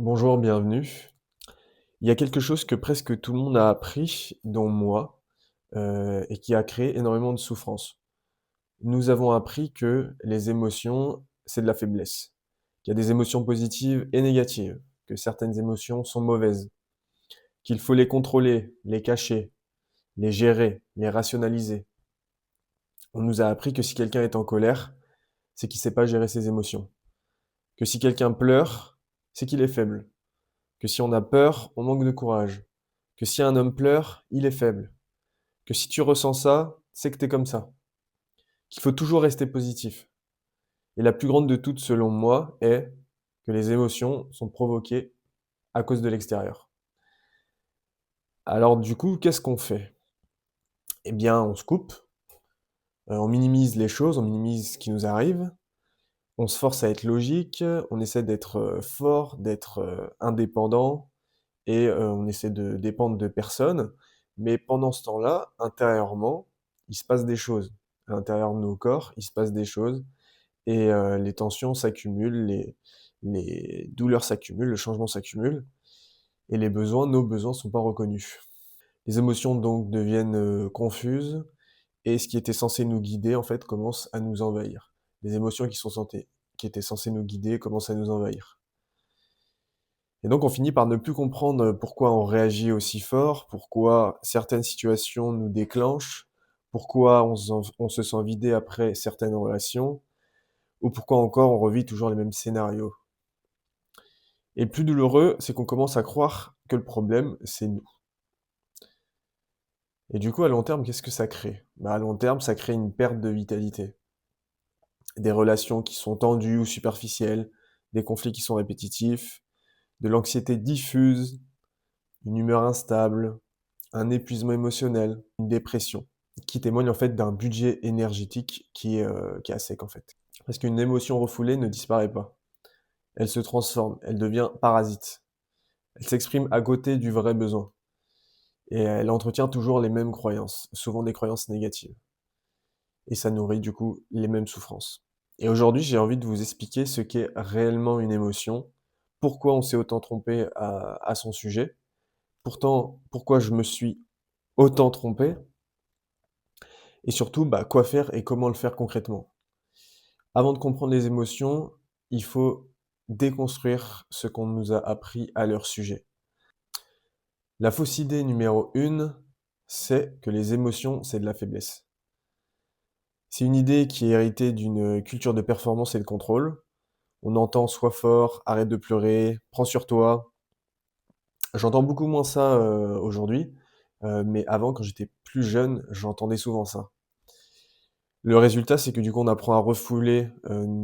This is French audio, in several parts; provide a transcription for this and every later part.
Bonjour, bienvenue. Il y a quelque chose que presque tout le monde a appris, dont moi, et qui a créé énormément de souffrance. Nous avons appris que les émotions, c'est de la faiblesse, qu'il y a des émotions positives et négatives, que certaines émotions sont mauvaises, qu'il faut les contrôler, les cacher, les gérer, les rationaliser. On nous a appris que si quelqu'un est en colère, c'est qu'il sait pas gérer ses émotions, que si quelqu'un pleure, c'est qu'il est faible, que si on a peur, on manque de courage, que si un homme pleure, il est faible, que si tu ressens ça, c'est que t'es comme ça, qu'il faut toujours rester positif. Et la plus grande de toutes, selon moi, est que les émotions sont provoquées à cause de l'extérieur. Alors du coup, qu'est-ce qu'on fait? Eh bien, on se coupe, on minimise les choses, on minimise ce qui nous arrive, on se force à être logique, on essaie d'être fort, d'être indépendant, et on essaie de dépendre de personne. Mais pendant ce temps-là, intérieurement, il se passe des choses. À l'intérieur de nos corps, il se passe des choses et les tensions s'accumulent, les douleurs s'accumulent, le changement s'accumule et les besoins, nos besoins sont pas reconnus. Les émotions donc deviennent confuses et ce qui était censé nous guider en fait commence à nous envahir. Les émotions qui étaient censées nous guider commencent à nous envahir. Et donc on finit par ne plus comprendre pourquoi on réagit aussi fort, pourquoi certaines situations nous déclenchent, pourquoi on se sent vidé après certaines relations, ou pourquoi encore on revit toujours les mêmes scénarios. Et le plus douloureux, c'est qu'on commence à croire que le problème, c'est nous. Et du coup, à long terme, qu'est-ce que ça crée? À long terme, ça crée une perte de vitalité. Des relations qui sont tendues ou superficielles, des conflits qui sont répétitifs, de l'anxiété diffuse, une humeur instable, un épuisement émotionnel, une dépression, qui témoigne en fait d'un budget énergétique qui est à sec en fait. Parce qu'une émotion refoulée ne disparaît pas. Elle se transforme, elle devient parasite. Elle s'exprime à côté du vrai besoin. Et elle entretient toujours les mêmes croyances, souvent des croyances négatives. Et ça nourrit du coup les mêmes souffrances. Et aujourd'hui, j'ai envie de vous expliquer ce qu'est réellement une émotion, pourquoi on s'est autant trompé à son sujet, pourtant pourquoi je me suis autant trompé, et surtout quoi faire et comment le faire concrètement. Avant de comprendre les émotions, il faut déconstruire ce qu'on nous a appris à leur sujet. La fausse idée numéro 1, c'est que les émotions, c'est de la faiblesse. C'est une idée qui est héritée d'une culture de performance et de contrôle. On entend «sois fort», «arrête de pleurer», «prends sur toi». J'entends beaucoup moins ça, aujourd'hui, mais avant, quand j'étais plus jeune, j'entendais souvent ça. Le résultat, c'est que du coup, on apprend à refouler,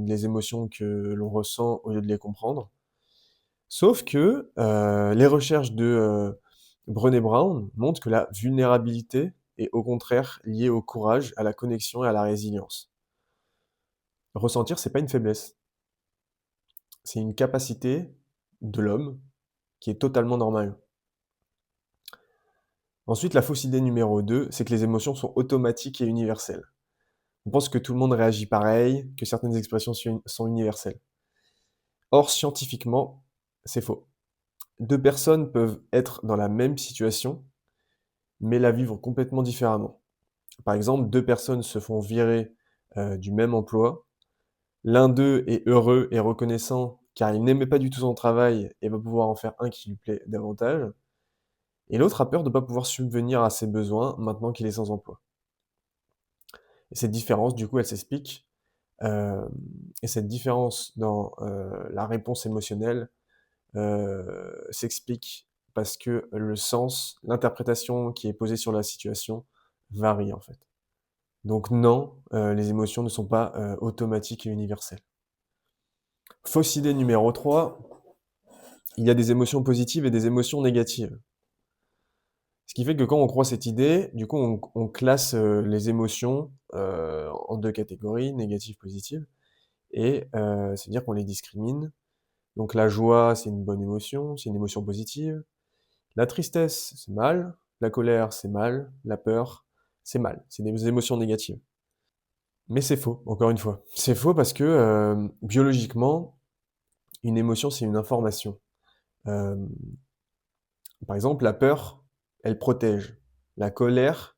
les émotions que l'on ressent au lieu de les comprendre. Sauf que, les recherches de, Brené Brown montrent que la vulnérabilité est au contraire liée au courage, à la connexion et à la résilience. Ressentir, c'est pas une faiblesse, c'est une capacité de l'homme qui est totalement normale. Ensuite, la fausse idée numéro 2, c'est que les émotions sont automatiques et universelles. On pense que tout le monde réagit pareil, que certaines expressions sont universelles. Or, scientifiquement, c'est faux. 2 personnes peuvent être dans la même situation, mais la vivre complètement différemment. Par exemple, 2 personnes se font virer, du même emploi. L'un d'eux est heureux et reconnaissant car il n'aimait pas du tout son travail et va pouvoir en faire un qui lui plaît davantage. Et l'autre a peur de ne pas pouvoir subvenir à ses besoins maintenant qu'il est sans emploi. Et cette différence, du coup, elle s'explique, hem et cette différence dans, la réponse émotionnelle, s'explique parce que le sens, l'interprétation qui est posée sur la situation varie, en fait. Donc non, les émotions ne sont pas, automatiques et universelles. Fausse idée numéro 3, il y a des émotions positives et des émotions négatives. Ce qui fait que quand on croit cette idée, du coup, on classe, les émotions, en 2 catégories, négatives, positives et ça veut dire qu'on les discrimine. Donc la joie, c'est une bonne émotion, c'est une émotion positive. La tristesse, c'est mal. La colère, c'est mal. La peur, c'est mal. C'est des émotions négatives. Mais c'est faux, encore une fois. C'est faux parce que, biologiquement, une émotion, c'est une information. Hem, Par exemple, la peur, elle protège. La colère,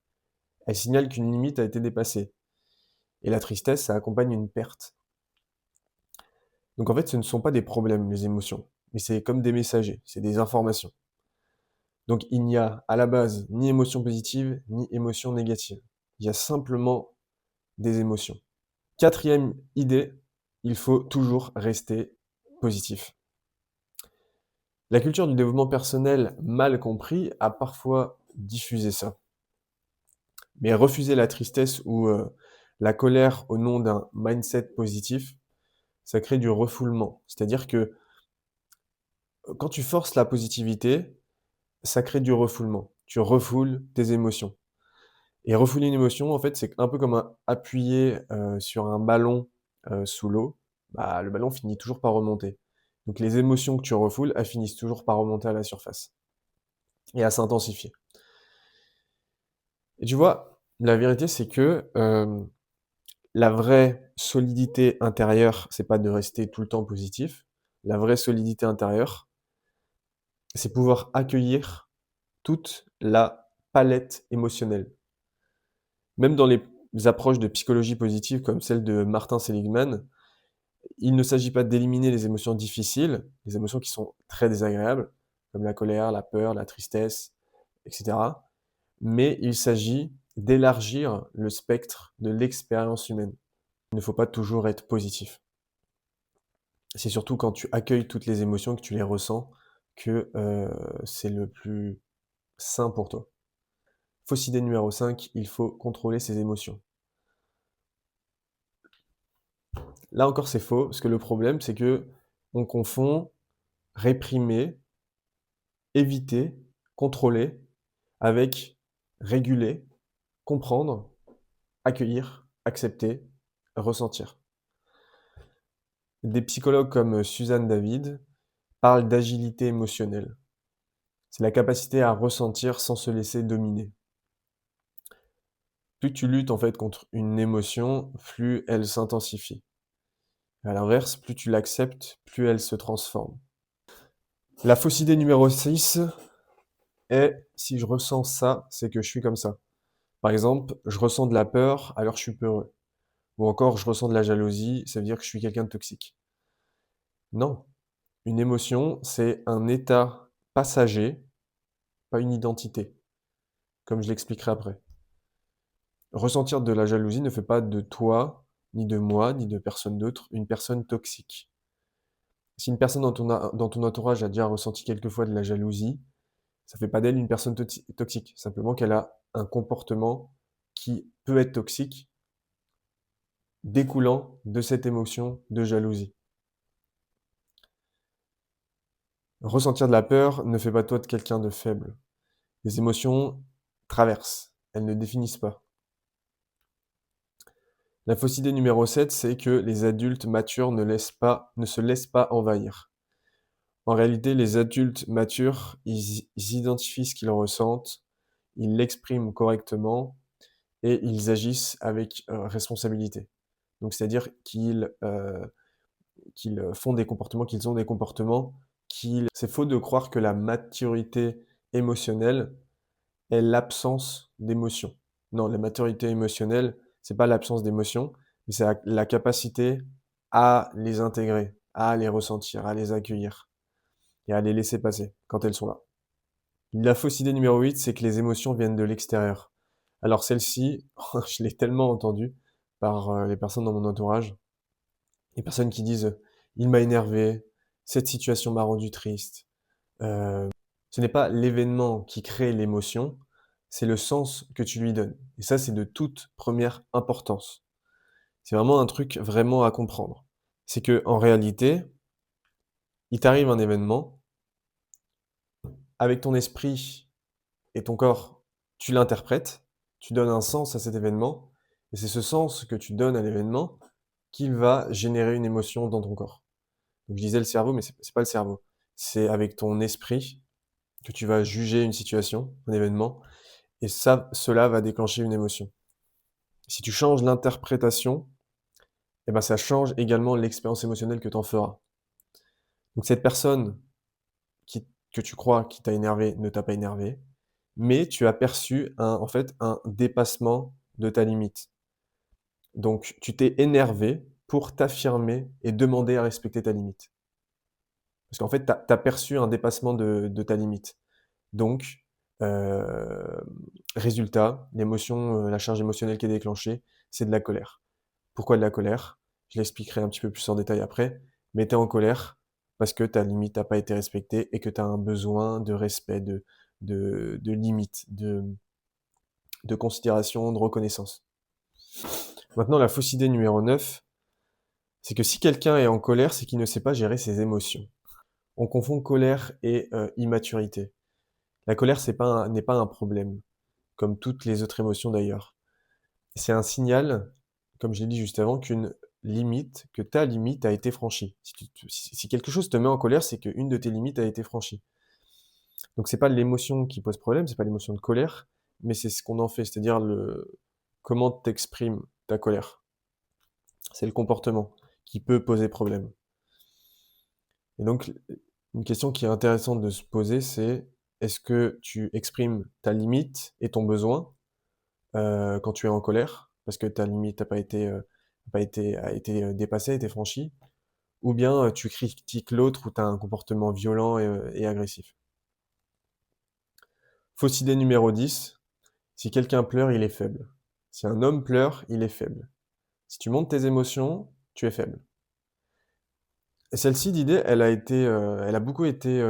elle signale qu'une limite a été dépassée. Et la tristesse, ça accompagne une perte. Donc en fait, ce ne sont pas des problèmes, les émotions, mais c'est comme des messagers, c'est des informations. Donc il n'y a à la base ni émotion positive, ni émotion négative. Il y a simplement des émotions. Quatrième idée, il faut toujours rester positif. La culture du développement personnel, mal compris, a parfois diffusé ça. Mais refuser la tristesse ou la colère au nom d'un mindset positif, ça crée du refoulement. C'est-à-dire que quand tu forces la positivité, ça crée du refoulement. Tu refoules tes émotions. Et refouler une émotion, en fait, c'est un peu comme appuyer sur un ballon sous l'eau. Bah, le ballon finit toujours par remonter. Donc les émotions que tu refoules, elles finissent toujours par remonter à la surface et à s'intensifier. Et tu vois, la vérité, c'est que la vraie solidité intérieure, c'est pas de rester tout le temps positif. La vraie solidité intérieure, c'est pouvoir accueillir toute la palette émotionnelle. Même dans les approches de psychologie positive comme celle de Martin Seligman, il ne s'agit pas d'éliminer les émotions difficiles, les émotions qui sont très désagréables, comme la colère, la peur, la tristesse, etc. Mais il s'agit d'élargir le spectre de l'expérience humaine. Il ne faut pas toujours être positif. C'est surtout quand tu accueilles toutes les émotions, que tu les ressens, que c'est le plus sain pour toi. Fausse idée numéro 5, il faut contrôler ses émotions. Là encore, c'est faux, parce que le problème, c'est que on confond réprimer, éviter, contrôler avec réguler, comprendre, accueillir, accepter, ressentir. Des psychologues comme Suzanne David parlent d'agilité émotionnelle. C'est la capacité à ressentir sans se laisser dominer. Plus tu luttes en fait contre une émotion, plus elle s'intensifie. À l'inverse, plus tu l'acceptes, plus elle se transforme. La fausse idée numéro 6 est si je ressens ça, c'est que je suis comme ça. Par exemple, je ressens de la peur, alors je suis peureux. Ou encore, je ressens de la jalousie, ça veut dire que je suis quelqu'un de toxique. Non. Une émotion, c'est un état passager, pas une identité, comme je l'expliquerai après. Ressentir de la jalousie ne fait pas de toi, ni de moi, ni de personne d'autre, une personne toxique. Si une personne dans ton entourage a déjà ressenti quelquefois de la jalousie, ça fait pas d'elle une personne toxique. Simplement qu'elle a un comportement qui peut être toxique, découlant de cette émotion de jalousie. Ressentir de la peur ne fait pas de toi de quelqu'un de faible. Les émotions traversent, elles ne définissent pas. La fausse idée numéro 7, c'est que les adultes matures ne se laissent pas envahir. En réalité, les adultes matures, ils identifient ce qu'ils ressentent, ils l'expriment correctement et ils agissent avec responsabilité. Donc, c'est-à-dire qu'ils font des comportements, qu'ils ont des comportements, qu'ils... C'est faux de croire que la maturité émotionnelle est l'absence d'émotion. Non, la maturité émotionnelle, c'est pas l'absence d'émotion, mais c'est la capacité à les intégrer, à les ressentir, à les accueillir et à les laisser passer quand elles sont là. La fausse idée numéro 8, c'est que les émotions viennent de l'extérieur. Alors celle-ci, je l'ai tellement entendue par les personnes dans mon entourage, les personnes qui disent il m'a énervé, cette situation m'a rendu triste. Ce n'est pas l'événement qui crée l'émotion, c'est le sens que tu lui donnes. Et ça, c'est de toute première importance. C'est vraiment un truc vraiment à comprendre. C'est que en réalité, il t'arrive un événement, avec ton esprit et ton corps, tu l'interprètes, tu donnes un sens à cet événement, et c'est ce sens que tu donnes à l'événement qui va générer une émotion dans ton corps. Donc je disais le cerveau, mais c'est pas le cerveau. C'est avec ton esprit que tu vas juger une situation, un événement, et ça, cela va déclencher une émotion. Si tu changes l'interprétation, eh ben ça change également l'expérience émotionnelle que tu en feras. Donc cette personne que tu crois qui t'a énervé ne t'a pas énervé, mais tu as perçu en fait, un dépassement de ta limite. Donc tu t'es énervé pour t'affirmer et demander à respecter ta limite. Parce qu'en fait, tu as perçu un dépassement de ta limite. Donc, hem, résultat, l'émotion, la charge émotionnelle qui est déclenchée, c'est de la colère. Pourquoi de la colère? Je l'expliquerai un petit peu plus en détail après, mais tu es en colère parce que ta limite n'a pas été respectée et que tu as un besoin de respect, de limite, de considération, de reconnaissance. Maintenant, la fausse idée numéro 9, c'est que si quelqu'un est en colère, c'est qu'il ne sait pas gérer ses émotions. On confond colère et immaturité. La colère, n'est pas un problème, comme toutes les autres émotions d'ailleurs. C'est un signal, comme je l'ai dit juste avant, que ta limite a été franchie. Si quelque chose te met en colère, c'est qu'une de tes limites a été franchie. Donc c'est pas l'émotion qui pose problème, c'est pas l'émotion de colère, mais c'est ce qu'on en fait, c'est-à-dire comment t'exprimes ta colère. C'est le comportement qui peut poser problème. Et donc, une question qui est intéressante de se poser, c'est est-ce que tu exprimes ta limite et ton besoin quand tu es en colère, parce que ta limite a été dépassée, a été franchie, ou bien tu critiques l'autre ou tu as un comportement violent et agressif. Fausse idée numéro 10, si quelqu'un pleure, il est faible. Si un homme pleure, il est faible. Si tu montres tes émotions, tu es faible. Et celle-ci d'idée, elle a beaucoup été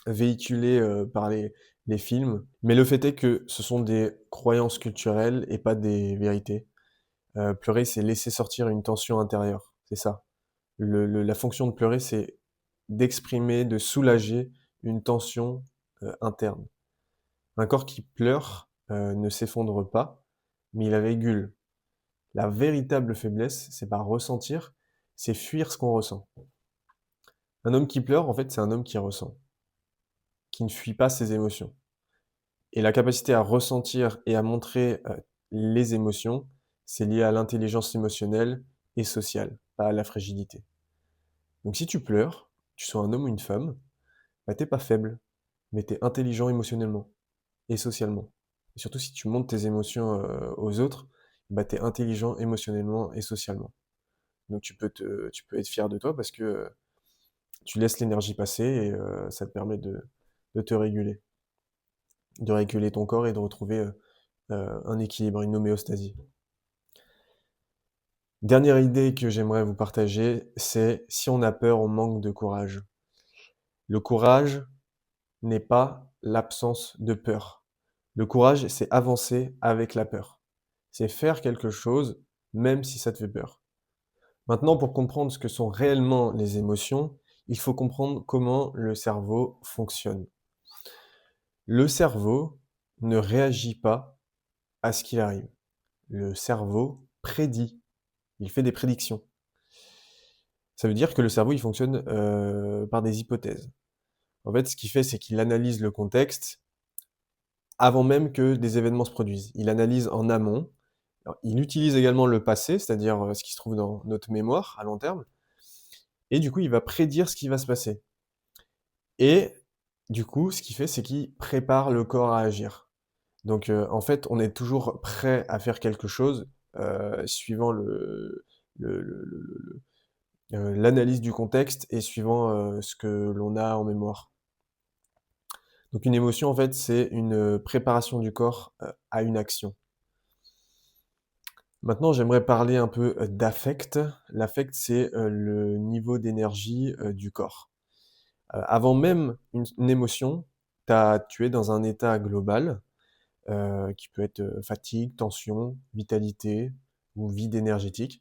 véhiculée par les films, mais le fait est que ce sont des croyances culturelles et pas des vérités. Pleurer, c'est laisser sortir une tension intérieure, c'est ça. La fonction de pleurer, c'est d'exprimer, de soulager une tension interne. Un corps qui pleure ne s'effondre pas, mais il régule. La véritable faiblesse, c'est pas ressentir, c'est fuir ce qu'on ressent. Un homme qui pleure, en fait, c'est un homme qui ressent, qui ne fuit pas ses émotions. Et la capacité à ressentir et à montrer les émotions, c'est lié à l'intelligence émotionnelle et sociale, pas à la fragilité. Donc si tu pleures, que tu sois un homme ou une femme, bah t'es pas faible, mais t'es intelligent émotionnellement et socialement. Et surtout si tu montres tes émotions aux autres, bah t'es intelligent émotionnellement et socialement. Donc tu peux être fier de toi parce que tu laisses l'énergie passer et ça te permet de te réguler, de réguler ton corps et de retrouver un équilibre, une homéostasie. Dernière idée que j'aimerais vous partager, c'est si on a peur, on manque de courage. Le courage n'est pas l'absence de peur. Le courage, c'est avancer avec la peur. C'est faire quelque chose même si ça te fait peur. Maintenant, pour comprendre ce que sont réellement les émotions, il faut comprendre comment le cerveau fonctionne. Le cerveau ne réagit pas à ce qu'il arrive. Le cerveau prédit. Il fait des prédictions. Ça veut dire que le cerveau, il fonctionne par des hypothèses. En fait, ce qu'il fait, c'est qu'il analyse le contexte avant même que des événements se produisent. Il analyse en amont. Alors, il utilise également le passé, c'est-à-dire ce qui se trouve dans notre mémoire à long terme. Et du coup, il va prédire ce qui va se passer. Et du coup, ce qu'il fait, c'est qu'il prépare le corps à agir. Donc, en fait, on est toujours prêt à faire quelque chose suivant l'analyse du contexte et suivant ce que l'on a en mémoire. Donc une émotion, en fait, c'est une préparation du corps à une action. Maintenant, j'aimerais parler un peu d'affect. L'affect, c'est le niveau d'énergie du corps. Avant même une émotion, tu es dans un état global qui peut être fatigue, tension, vitalité ou vide énergétique.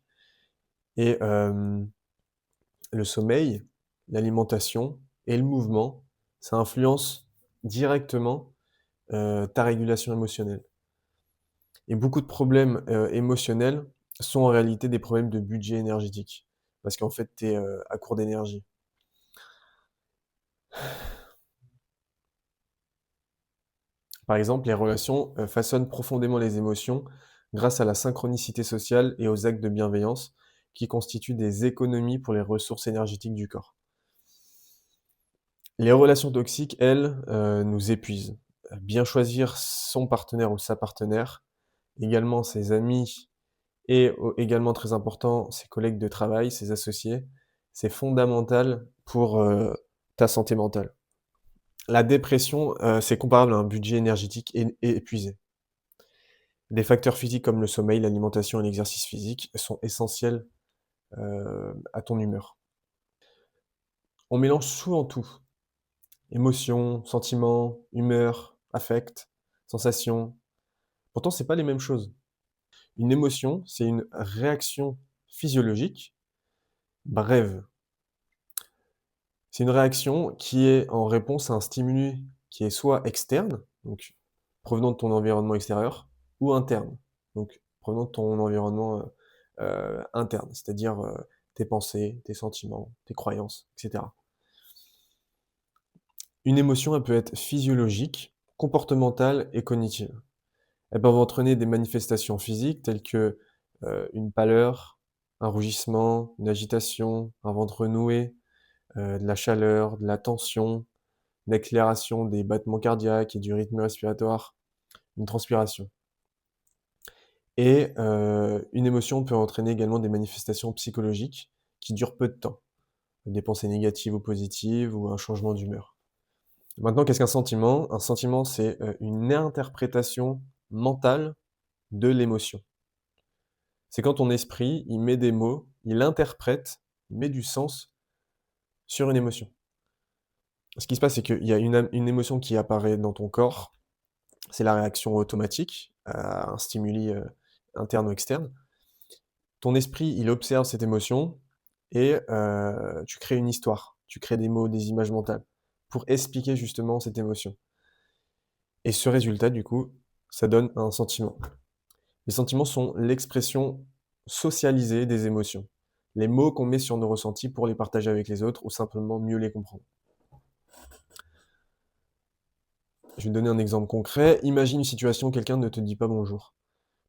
Et le sommeil, l'alimentation et le mouvement, ça influence directement ta régulation émotionnelle. Et beaucoup de problèmes émotionnels sont en réalité des problèmes de budget énergétique. Parce qu'en fait, tu es à court d'énergie. Par exemple, les relations façonnent profondément les émotions grâce à la synchronicité sociale et aux actes de bienveillance qui constituent des économies pour les ressources énergétiques du corps. Les relations toxiques, elles, nous épuisent. Bien choisir son partenaire ou sa partenaire, également ses amis et également très important, ses collègues de travail, ses associés, c'est fondamental pour, ta santé mentale. La dépression, c'est comparable à un budget énergétique épuisé. Des facteurs physiques comme le sommeil, l'alimentation et l'exercice physique sont essentiels, à ton humeur. On mélange souvent tout: émotions, sentiments, humeur, affect, sensations. Pourtant, c'est pas les mêmes choses. Une émotion, c'est une réaction physiologique brève. C'est une réaction qui est en réponse à un stimuli qui est soit externe, donc provenant de ton environnement extérieur, ou interne, donc provenant de ton environnement, interne, c'est-à-dire, tes pensées, tes sentiments, tes croyances, et cetera. Une émotion, elle peut être physiologique, comportementale et cognitive. Elles peuvent entraîner des manifestations physiques telles que, une pâleur, un rougissement, une agitation, un ventre noué, de la chaleur, de la tension, une accélération des battements cardiaques et du rythme respiratoire, une transpiration. Et une émotion peut entraîner également des manifestations psychologiques qui durent peu de temps, des pensées négatives ou positives ou un changement d'humeur. Maintenant, qu'est-ce qu'un sentiment? Un sentiment, c'est, une interprétation mentale de l'émotion. C'est quand ton esprit, il met des mots, il interprète, il met du sens sur une émotion. Ce qui se passe, c'est qu'il y a une émotion qui apparaît dans ton corps, c'est la réaction automatique à un stimuli, interne ou externe. Ton esprit, il observe cette émotion et tu crées une histoire. Tu crées des mots, des images mentales pour expliquer justement cette émotion et ce résultat, du coup, ça donne un sentiment. Les sentiments sont l'expression socialisée des émotions. Les mots qu'on met sur nos ressentis pour les partager avec les autres ou simplement mieux les comprendre. Je vais te donner un exemple concret. Imagine une situation où quelqu'un ne te dit pas bonjour.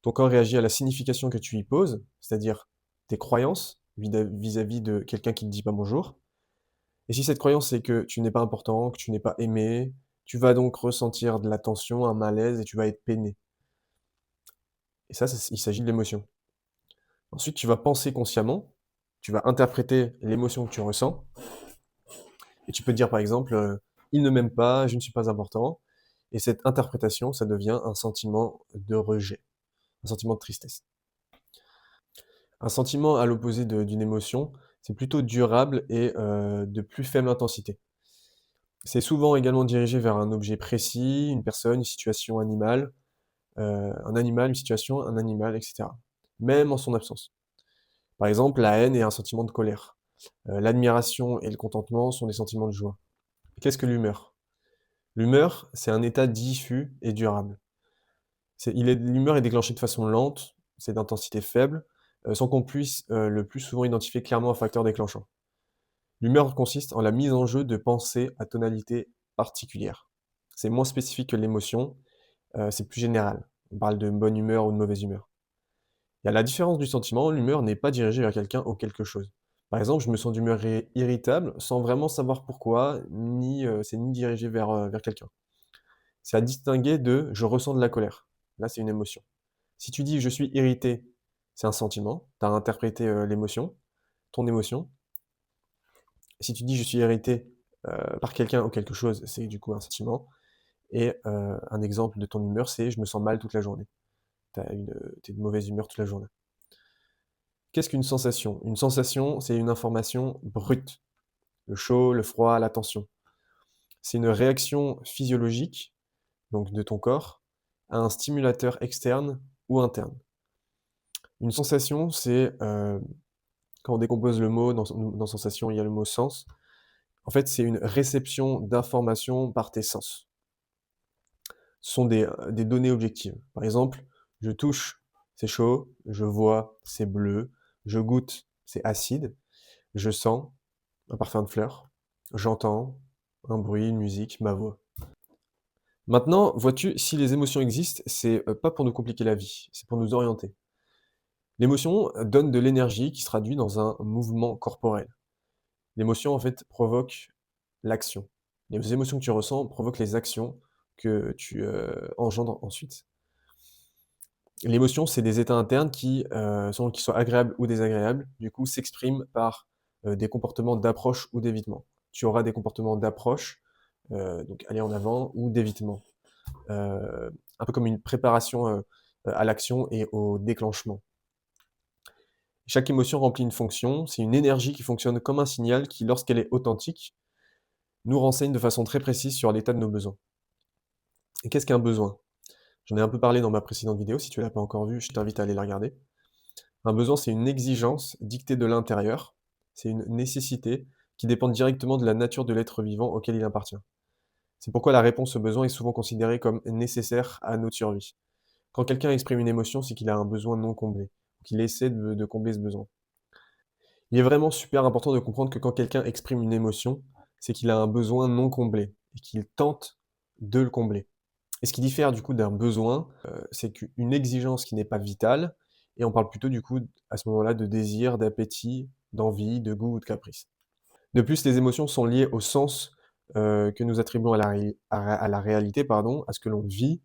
Ton corps réagit à la signification que tu y poses, c'est-à-dire tes croyances vis-à-vis de quelqu'un qui ne te dit pas bonjour. Et si cette croyance c'est que tu n'es pas important, que tu n'es pas aimé, tu vas donc ressentir de la tension, un malaise et tu vas être peiné. Et ça, il s'agit de l'émotion. Ensuite, tu vas penser consciemment, tu vas interpréter l'émotion que tu ressens, et tu peux te dire par exemple, «Il ne m'aime pas, je ne suis pas important», et cette interprétation, ça devient un sentiment de rejet, un sentiment de tristesse. Un sentiment à l'opposé d'une émotion, c'est plutôt durable et de plus faible intensité. C'est souvent également dirigé vers un objet précis, une personne, une situation animale, un animal, une situation, un animal, et cetera. Même en son absence. Par exemple, la haine est un sentiment de colère. L'admiration et le contentement sont des sentiments de joie. Qu'est-ce que l'humeur? L'humeur, c'est un état diffus et durable. L'humeur est déclenchée de façon lente, c'est d'intensité faible, sans qu'on puisse, le plus souvent identifier clairement un facteur déclenchant. L'humeur consiste en la mise en jeu de pensées à tonalité particulière. C'est moins spécifique que l'émotion, c'est plus général. On parle de bonne humeur ou de mauvaise humeur. Et à la différence du sentiment, l'humeur n'est pas dirigée vers quelqu'un ou quelque chose. Par exemple, je me sens d'humeur irritable sans vraiment savoir pourquoi, ni, c'est ni dirigé vers quelqu'un. C'est à distinguer de «je ressens de la colère». Là, c'est une émotion. Si tu dis: «Je suis irrité», c'est un sentiment, tu as interprété, l'émotion, ton émotion. Si tu dis: «Je suis irrité, par quelqu'un ou quelque chose», c'est du coup un sentiment et un exemple de ton humeur, c'est: «Je me sens mal toute la journée». Tu es de mauvaise humeur toute la journée. Qu'est-ce qu'une sensation? Une sensation, c'est une information brute. Le chaud, le froid, la tension. C'est une réaction physiologique, donc de ton corps, à un stimulateur externe ou interne. Une sensation, c'est, quand on décompose le mot dans sensation, il y a le mot sens. En fait, c'est une réception d'informations par tes sens. Ce sont des données objectives. Par exemple, je touche, c'est chaud, je vois, c'est bleu, je goûte, c'est acide, je sens, un parfum de fleurs, j'entends, un bruit, une musique, ma voix. Maintenant, vois-tu, si les émotions existent, c'est, pas pour nous compliquer la vie, c'est pour nous orienter. L'émotion donne de l'énergie qui se traduit dans un mouvement corporel. L'émotion, en fait, provoque l'action. Les émotions que tu ressens provoquent les actions que tu, engendres ensuite. L'émotion, c'est des états internes qui, selon qu'ils soient agréables ou désagréables, du coup, s'expriment par, des comportements d'approche ou d'évitement. Tu auras des comportements d'approche, donc aller en avant ou d'évitement. Un peu comme une préparation, à l'action et au déclenchement. Chaque émotion remplit une fonction, c'est une énergie qui fonctionne comme un signal qui, lorsqu'elle est authentique, nous renseigne de façon très précise sur l'état de nos besoins. Et qu'est-ce qu'un besoin? J'en ai un peu parlé dans ma précédente vidéo, si tu l'as pas encore vue, je t'invite à aller la regarder. Un besoin, c'est une exigence dictée de l'intérieur, c'est une nécessité qui dépend directement de la nature de l'être vivant auquel il appartient. C'est pourquoi la réponse au besoin est souvent considérée comme nécessaire à notre survie. Quand quelqu'un exprime une émotion, c'est qu'il a un besoin non comblé, qu'il essaie de combler ce besoin. Il est vraiment super important de comprendre que quand quelqu'un exprime une émotion, c'est qu'il a un besoin non comblé et qu'il tente de le combler. Et ce qui diffère du coup d'un besoin, c'est qu'une exigence qui n'est pas vitale, et on parle plutôt du coup à ce moment-là de désir, d'appétit, d'envie, de goût ou de caprice. De plus, les émotions sont liées au sens que nous attribuons à la réalité, pardon, à ce que l'on vit.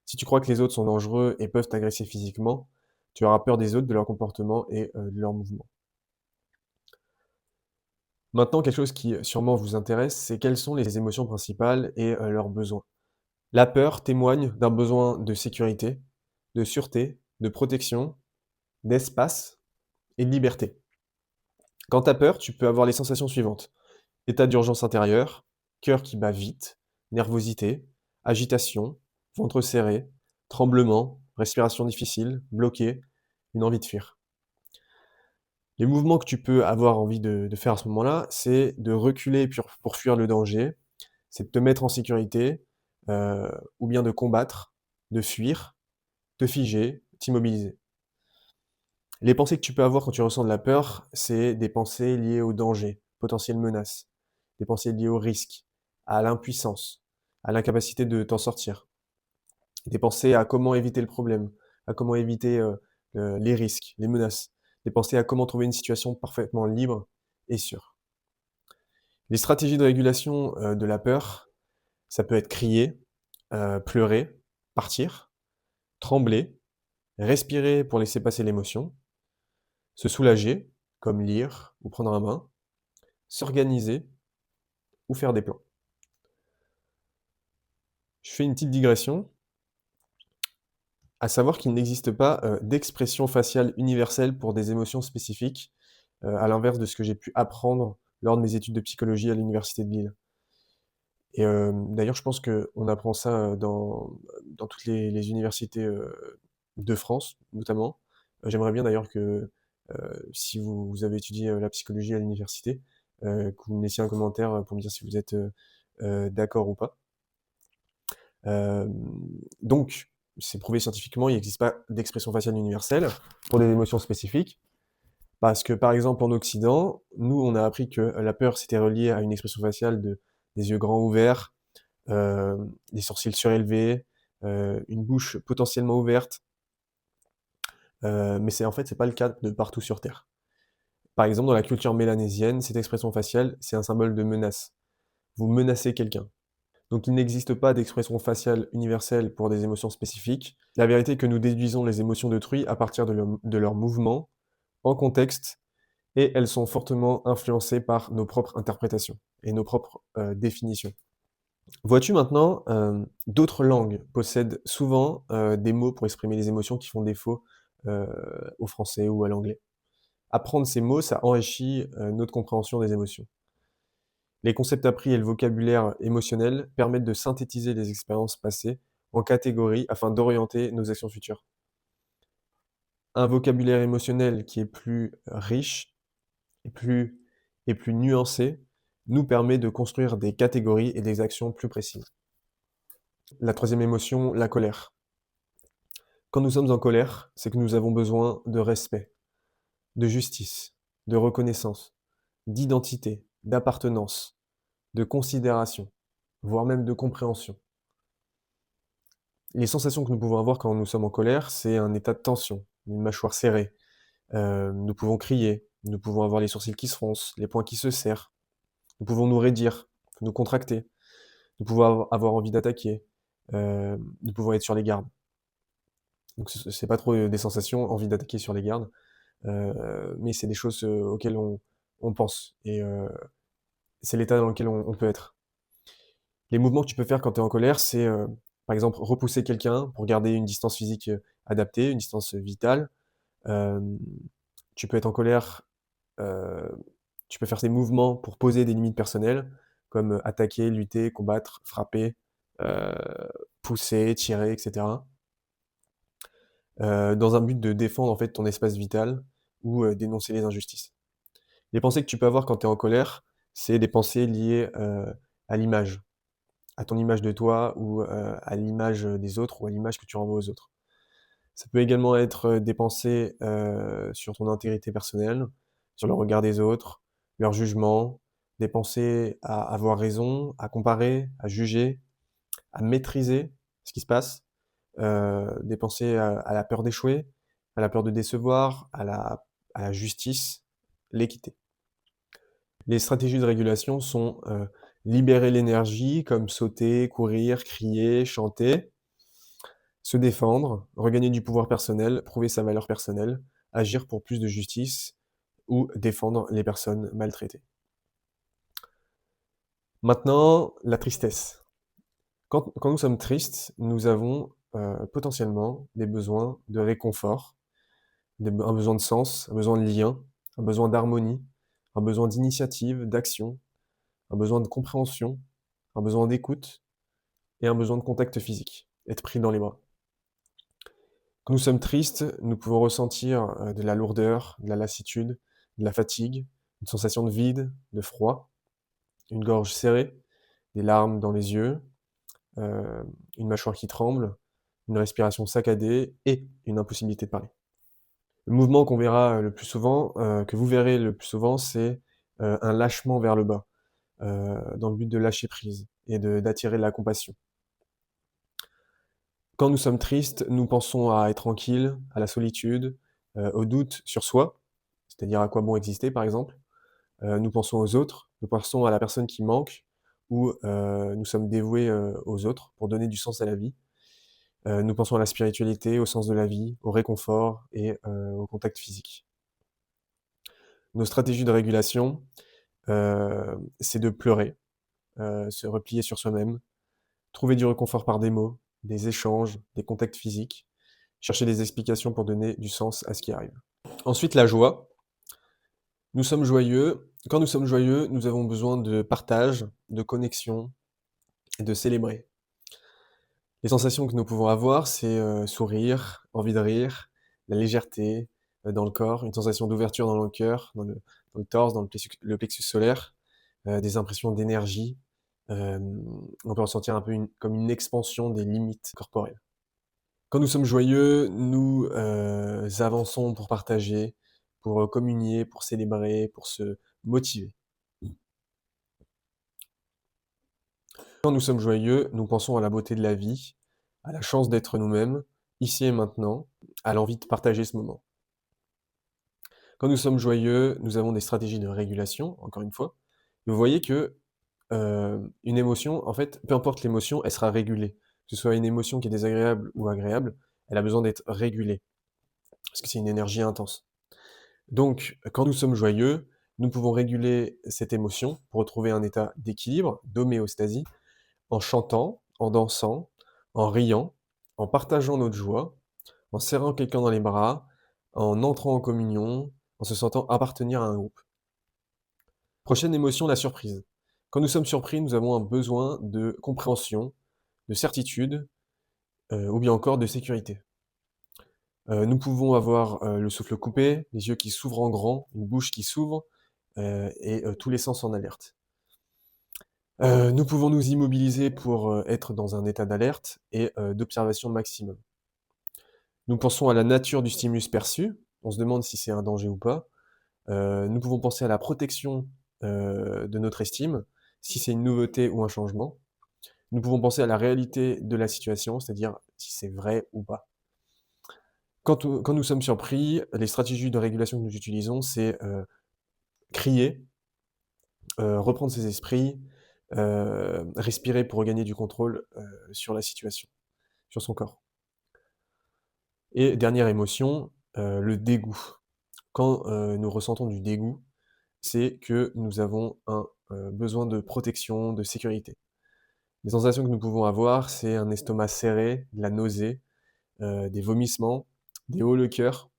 Si tu crois que les autres sont dangereux et peuvent t'agresser physiquement, tu auras peur des autres, de leur comportement et de leurs mouvements. Maintenant, quelque chose qui sûrement vous intéresse, c'est quelles sont les émotions principales et leurs besoins. La peur témoigne d'un besoin de sécurité, de sûreté, de protection, d'espace et de liberté. Quand tu as peur, tu peux avoir les sensations suivantes: état d'urgence intérieure, cœur qui bat vite, nervosité, agitation, ventre serré, tremblement, respiration difficile, bloqué, une envie de fuir. Les mouvements que tu peux avoir envie de faire à ce moment-là, c'est de reculer pour fuir le danger, c'est de te mettre en sécurité, heu, ou bien de combattre, de fuir, te figer, t'immobiliser. Les pensées que tu peux avoir quand tu ressens de la peur, c'est des pensées liées au danger, potentielles menaces, des pensées liées au risque, à l'impuissance, à l'incapacité de t'en sortir, des pensées à comment éviter le problème, à comment éviter, les risques, les menaces, des pensées à comment trouver une situation parfaitement libre et sûre. Les stratégies de régulation, de la peur, ça peut être crier, pleurer, partir, trembler, respirer pour laisser passer l'émotion, se soulager, comme lire ou prendre un bain, s'organiser ou faire des plans. Je fais une petite digression, à savoir qu'il n'existe pas, d'expression faciale universelle pour des émotions spécifiques, à l'inverse de ce que j'ai pu apprendre lors de mes études de psychologie à l'université de Lille. Et d'ailleurs, je pense qu'on apprend ça, dans toutes les universités, de France, notamment. J'aimerais bien d'ailleurs que, si vous avez étudié, la psychologie à l'université, que vous me laissiez un commentaire, pour me dire si vous êtes, d'accord ou pas. Hem, donc c'est prouvé scientifiquement, il n'existe pas d'expression faciale universelle pour des émotions spécifiques. Parce que, par exemple, en Occident, nous, on a appris que la peur, c'était relié à une expression faciale des yeux grands ouverts, des sourcils surélevés, une bouche potentiellement ouverte, mais c'est pas le cas de partout sur terre. Par exemple, dans la culture mélanésienne, cette expression faciale, c'est un symbole de menace. Vous menacez quelqu'un. Donc il n'existe pas d'expression faciale universelle pour des émotions spécifiques. La vérité est que nous déduisons les émotions d'autrui à partir de leurs mouvements, en contexte, et elles sont fortement influencées par nos propres interprétations et nos propres, définitions. Vois-tu maintenant, d'autres langues possèdent souvent, des mots pour exprimer les émotions qui font défaut, heu, au français ou à l'anglais. Apprendre ces mots, ça enrichit, notre compréhension des émotions. Les concepts appris et le vocabulaire émotionnel permettent de synthétiser les expériences passées en catégories afin d'orienter nos actions futures. Un vocabulaire émotionnel qui est plus riche et plus nuancé nous permet de construire des catégories et des actions plus précises. La troisième émotion, la colère. Quand nous sommes en colère, c'est que nous avons besoin de respect, de justice, de reconnaissance, d'identité, d'appartenance, de considération, voire même de compréhension. Les sensations que nous pouvons avoir quand nous sommes en colère, c'est un état de tension, une mâchoire serrée. Nous pouvons crier, nous pouvons avoir les sourcils qui se froncent, les poings qui se serrent, nous pouvons nous raidir, nous contracter. Nous pouvons avoir envie d'attaquer, nous pouvons être sur les gardes. Donc c'est pas trop, des sensations, envie d'attaquer sur les gardes, mais c'est des choses, auxquelles on pense et c'est l'état dans lequel on peut être. Les mouvements que tu peux faire quand tu es en colère, c'est, par exemple, repousser quelqu'un pour garder une distance physique, adaptée, une distance, vitale. Hem, Tu peux être en colère, heu, tu peux faire des mouvements pour poser des limites personnelles, comme, attaquer, lutter, combattre, frapper, heu, pousser, tirer et cetera, dans un but de défendre, en fait, ton espace vital ou, dénoncer les injustices. Les pensées que tu peux avoir quand tu es en colère, c'est des pensées liées, à l'image, à ton image de toi ou, à l'image, des autres ou à l'image que tu renvoies aux autres. Ça peut également être, des pensées, sur ton intégrité personnelle, sur le regard des autres, leur jugement, des pensées à avoir raison, à comparer, à juger, à maîtriser ce qui se passe, des pensées à la peur d'échouer, à la peur de décevoir, à la justice, l'équité. Les stratégies de régulation sont, libérer l'énergie comme sauter, courir, crier, chanter, se défendre, regagner du pouvoir personnel, prouver sa valeur personnelle, agir pour plus de justice ou défendre les personnes maltraitées. Maintenant, la tristesse. Quand nous sommes tristes, nous avons, potentiellement des besoins de réconfort, un besoin de sens, un besoin de lien, un besoin d'harmonie, un besoin d'initiative, d'action, un besoin de compréhension, un besoin d'écoute et un besoin de contact physique, être pris dans les bras. Quand nous sommes tristes, nous pouvons ressentir, de la lourdeur, de la lassitude, de la fatigue, une sensation de vide, de froid, une gorge serrée, des larmes dans les yeux, heu, une mâchoire qui tremble, une respiration saccadée et une impossibilité de parler. Le mouvement qu'on verra, le plus souvent, que vous verrez le plus souvent, c'est, un lâchement vers le bas, dans le but de lâcher prise et d'attirer de la compassion. Quand nous sommes tristes, nous pensons à être tranquilles, à la solitude, au doute sur soi, c'est-à-dire à quoi bon exister par exemple. Nous pensons aux autres, nous pensons à la personne qui manque ou nous sommes dévoués, aux autres pour donner du sens à la vie. Nous pensons à la spiritualité, au sens de la vie, au réconfort et au contact physique. Nos stratégies de régulation, c'est de pleurer, se replier sur soi-même, trouver du réconfort par des mots, des échanges, des contacts physiques, chercher des explications pour donner du sens à ce qui arrive. Ensuite, la joie. Nous sommes joyeux. Quand nous sommes joyeux, nous avons besoin de partage, de connexion et de célébrer. Les sensations que nous pouvons avoir, c'est, sourire, envie de rire, la légèreté, dans le corps, une sensation d'ouverture dans le cœur, dans le torse, dans le plexus solaire, des impressions d'énergie. On peut ressentir un peu comme une expansion des limites corporelles. Quand nous sommes joyeux, nous, avançons pour partager, pour, communier, pour célébrer, pour se motiver. Quand nous sommes joyeux, nous pensons à la beauté de la vie, à la chance d'être nous-mêmes, ici et maintenant, à l'envie de partager ce moment. Quand nous sommes joyeux, nous avons des stratégies de régulation, encore une fois. Vous voyez que, une émotion, en fait, peu importe l'émotion, elle sera régulée. Que ce soit une émotion qui est désagréable ou agréable, elle a besoin d'être régulée, parce que c'est une énergie intense. Donc, quand nous sommes joyeux, nous pouvons réguler cette émotion pour retrouver un état d'équilibre, d'homéostasie, en chantant, en dansant, en riant, en partageant notre joie, en serrant quelqu'un dans les bras, en entrant en communion, en se sentant appartenir à un groupe. Prochaine émotion, la surprise. Quand nous sommes surpris, nous avons un besoin de compréhension, de certitude, ou bien encore de sécurité. Nous pouvons avoir, le souffle coupé, les yeux qui s'ouvrent en grand, une bouche qui s'ouvre, et tous les sens en alerte. Nous pouvons nous immobiliser pour, être dans un état d'alerte et d'observation maximum. Nous pensons à la nature du stimulus perçu, on se demande si c'est un danger ou pas. Nous pouvons penser à la protection, de notre estime, si c'est une nouveauté ou un changement. Nous pouvons penser à la réalité de la situation, c'est-à-dire si c'est vrai ou pas. Quand nous sommes surpris, les stratégies de régulation que nous utilisons, c'est, crier, reprendre ses esprits, respirer pour regagner du contrôle, sur la situation, sur son corps. Et dernière émotion, le dégoût. Quand, nous ressentons du dégoût, c'est que nous avons un, besoin de protection, de sécurité. Les sensations que nous pouvons avoir, c'est un estomac serré, de la nausée, des vomissements, des hauts le cœur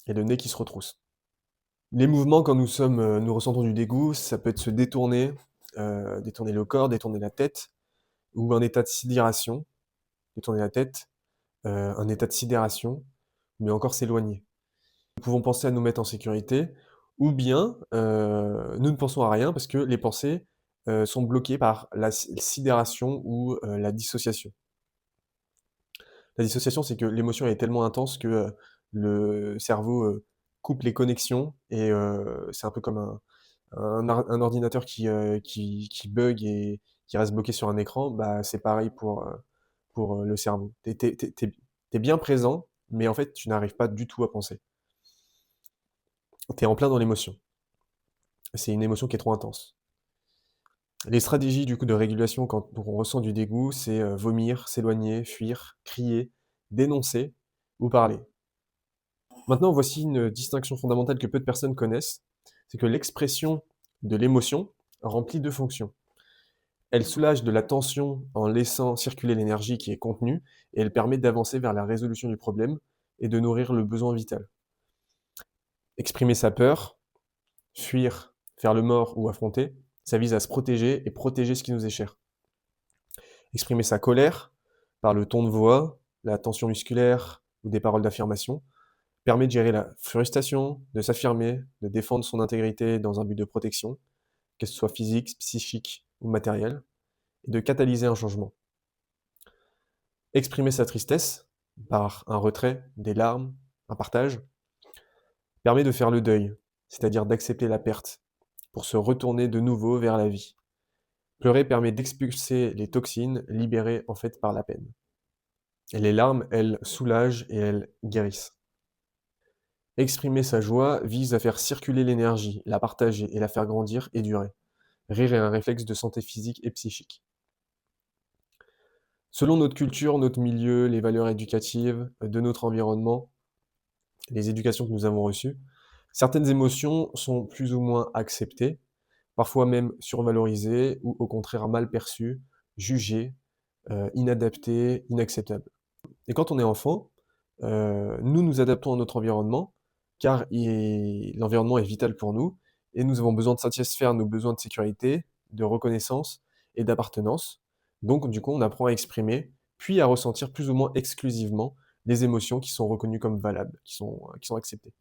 et le nez qui se retrousse. Les mouvements quand nous ressentons du dégoût, ça peut être se détourner, détourner le corps, détourner la tête ou un état de sidération, détourner la tête, un état de sidération, mais encore s'éloigner. Nous pouvons penser à nous mettre en sécurité ou bien, nous ne pensons à rien parce que les pensées, sont bloquées par la sidération ou, la dissociation. La dissociation, c'est que l'émotion est tellement intense que, le cerveau, coupe les connexions et c'est un peu comme un ordinateur qui bug et qui reste bloqué sur un écran, bah, c'est pareil pour, le cerveau. Tu es bien présent, mais en fait, tu n'arrives pas du tout à penser. Tu es en plein dans l'émotion. C'est une émotion qui est trop intense. Les stratégies du coup de régulation quand on ressent du dégoût, c'est, vomir, s'éloigner, fuir, crier, dénoncer ou parler. Maintenant, voici une distinction fondamentale que peu de personnes connaissent, c'est que l'expression de l'émotion remplit 2 fonctions. Elle soulage de la tension en laissant circuler l'énergie qui est contenue et elle permet d'avancer vers la résolution du problème et de nourrir le besoin vital. Exprimer sa peur, fuir, faire le mort ou affronter, ça vise à se protéger et protéger ce qui nous est cher. Exprimer sa colère par le ton de voix, la tension musculaire ou des paroles d'affirmation permet de gérer la frustration, de s'affirmer, de défendre son intégrité dans un but de protection, que ce soit physique, psychique ou matériel, et de catalyser un changement. Exprimer sa tristesse par un retrait, des larmes, un partage, permet de faire le deuil, c'est-à-dire d'accepter la perte, pour se retourner de nouveau vers la vie. Pleurer permet d'expulser les toxines libérées en fait par la peine. Et les larmes, elles soulagent et elles guérissent. Exprimer sa joie vise à faire circuler l'énergie, la partager et la faire grandir et durer. Rire est un réflexe de santé physique et psychique. Selon notre culture, notre milieu, les valeurs éducatives de notre environnement, les éducations que nous avons reçues, certaines émotions sont plus ou moins acceptées, parfois même survalorisées ou au contraire mal perçues, jugées, inadaptées, inacceptables. Et quand on est enfant, nous nous adaptons à notre environnement, car l'environnement est vital pour nous, et nous avons besoin de satisfaire nos besoins de sécurité, de reconnaissance et d'appartenance. Donc du coup, on apprend à exprimer, puis à ressentir plus ou moins exclusivement les émotions qui sont reconnues comme valables, qui sont acceptées.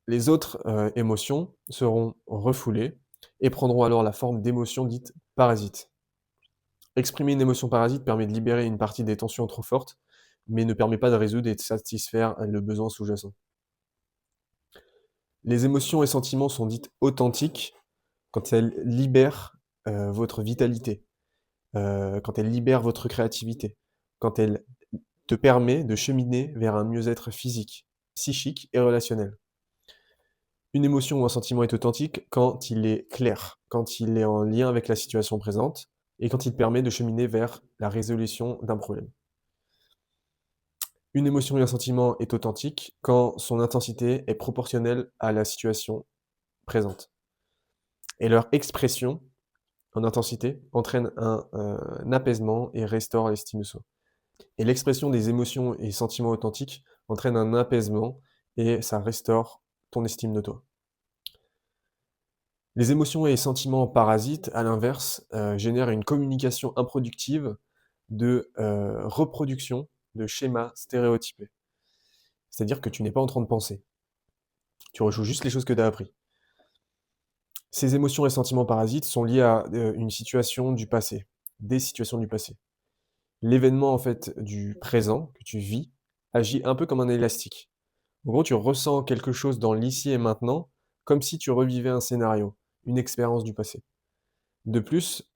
Les autres, émotions seront refoulées et prendront alors la forme d'émotions dites parasites. Exprimer une émotion parasite permet de libérer une partie des tensions trop fortes, mais ne permet pas de résoudre et de satisfaire le besoin sous-jacent. Les émotions et sentiments sont dites authentiques quand elles libèrent, votre vitalité, quand elles libèrent votre créativité, quand elles te permet de cheminer vers un mieux-être physique, psychique et relationnel. Une émotion ou un sentiment est authentique quand il est clair, quand il est en lien avec la situation présente et quand il permet de cheminer vers la résolution d'un problème. Une émotion et un sentiment est authentique quand son intensité est proportionnelle à la situation présente. Et leur expression en intensité entraîne un apaisement et restaure l'estime de soi. Et l'expression des émotions et sentiments authentiques entraîne un apaisement et ça restaure ton estime de toi. Les émotions et sentiments parasites, à l'inverse, génèrent une communication improductive de reproduction de schémas stéréotypés. C'est-à-dire que tu n'es pas en train de penser. Tu rejoues juste les choses que tu as appris. Ces émotions et sentiments parasites sont liés à une situation du passé, des situations du passé. L'événement en fait du présent que tu vis agit un peu comme un élastique. En gros, tu ressens quelque chose dans l'ici et maintenant, comme si tu revivais un scénario, une expérience du passé. De plus,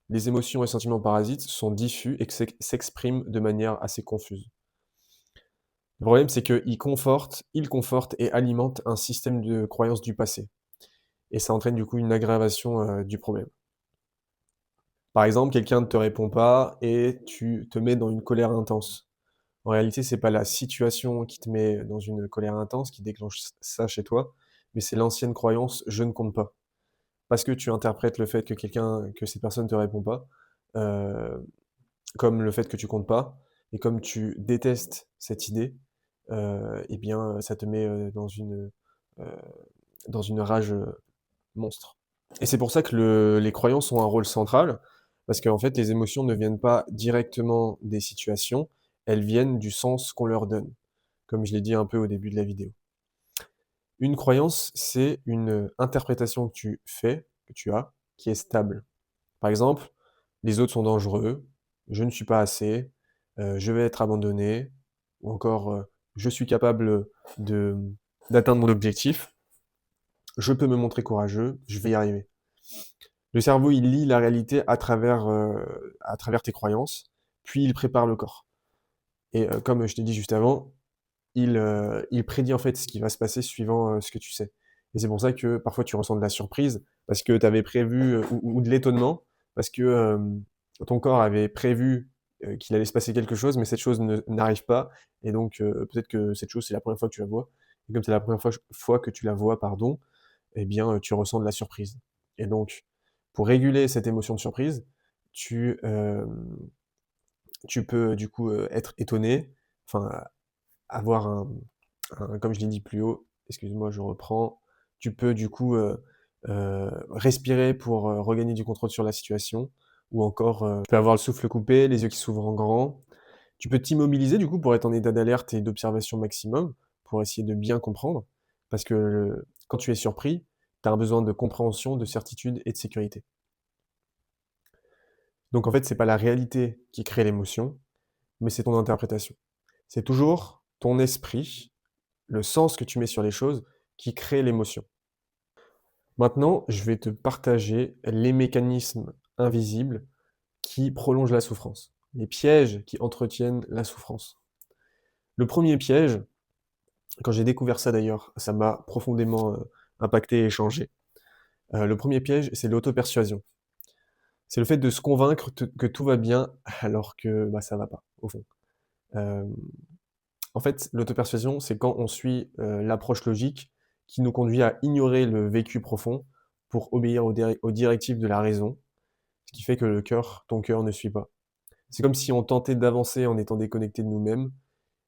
les émotions et sentiments parasites sont diffus et s'expriment de manière assez confuse. Le problème, c'est qu'ils confortent et alimentent un système de croyances du passé. Et ça entraîne du coup une aggravation du problème. Par exemple, quelqu'un ne te répond pas et tu te mets dans une colère intense. En réalité, c'est pas la situation qui te met dans une colère intense, qui déclenche ça chez toi, mais c'est l'ancienne croyance: «Je ne compte pas». Parce que tu interprètes le fait que cette personne te répond pas, heu, comme le fait que tu comptes pas et comme tu détestes cette idée, et bien, ça te met, heu, dans une rage, monstre. Et c'est pour ça que les croyances ont un rôle central, parce qu'en fait, les émotions ne viennent pas directement des situations, elles viennent du sens qu'on leur donne, comme je l'ai dit un peu au début de la vidéo. Une croyance, c'est une interprétation que tu fais, que tu as, qui est stable. Par exemple: «Les autres sont dangereux», «Je ne suis pas assez», «Je vais être abandonné» ou encore, «Je suis capable, de d'atteindre mon objectif», «Je peux me montrer courageux, je vais y arriver». Le cerveau, il lit la réalité à travers tes croyances, puis il prépare le corps. Et comme je t'ai dit juste avant, il prédit en fait ce qui va se passer suivant, ce que tu sais. Et c'est pour ça que parfois tu ressens de la surprise, parce que tu avais prévu, ou de l'étonnement, parce que, ton corps avait prévu, qu'il allait se passer quelque chose, mais cette chose n'arrive pas. Et donc, peut-être que cette chose, c'est la première fois que tu la vois. Et comme c'est la première fois que tu la vois, pardon, eh bien, tu ressens de la surprise. Et donc, pour réguler cette émotion de surprise, tu, tu peux du coup, être étonné, enfin, avoir comme je l'ai dit plus haut, excuse-moi, je reprends. Tu peux du coup, respirer pour, regagner du contrôle sur la situation, ou encore, tu peux avoir le souffle coupé, les yeux qui s'ouvrent en grand. Tu peux t'immobiliser du coup pour être en état d'alerte et d'observation maximum, pour essayer de bien comprendre, parce que quand tu es surpris, tu as un besoin de compréhension, de certitude et de sécurité. Donc en fait, c'est pas la réalité qui crée l'émotion, mais c'est ton interprétation. C'est toujours ton esprit, le sens que tu mets sur les choses, qui crée l'émotion. Maintenant, je vais te partager les mécanismes invisibles qui prolongent la souffrance, les pièges qui entretiennent la souffrance. Le premier piège, quand j'ai découvert ça d'ailleurs, ça m'a profondément, impacté et changé. Le premier piège, c'est l'auto-persuasion. C'est le fait de se convaincre que tout va bien alors que, bah, ça va pas, au fond. Hem, En fait, l'auto-persuasion, c'est quand on suit, l'approche logique qui nous conduit à ignorer le vécu profond pour obéir aux directives de la raison, ce qui fait que ton cœur ne suit pas. C'est comme si on tentait d'avancer en étant déconnecté de nous-mêmes,